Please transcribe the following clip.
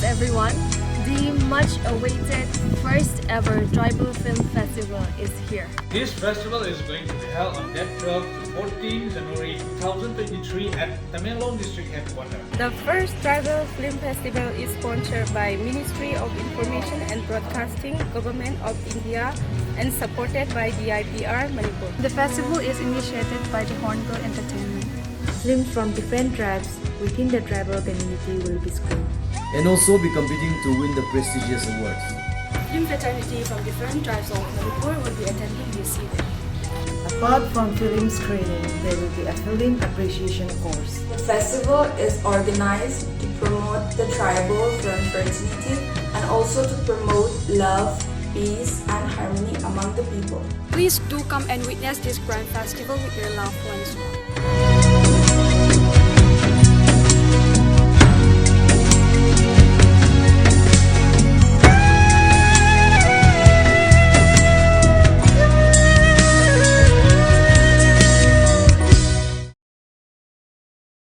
everyone. The much-awaited first ever Tribal Film Festival is here. This festival is going to be held on that 12 to 14 January 2023 at Tamenglong District Headquarter. The first Tribal Film Festival is sponsored by Ministry of Information and Broadcasting, Government of India, and supported by the IPR Manipur. The festival is initiated by the Hornbill Entertainment. Films from different tribes within the tribal community will be screened. And also be competing to win the prestigious awards. Film fraternity from different tribes of Manipur will be attending this event. Apart from film screening, there will be a film appreciation course. The festival is organized to promote the Tribal Film Fraternity and also to promote love, peace and harmony among the people. Please do come and witness this grand festival with your loved ones.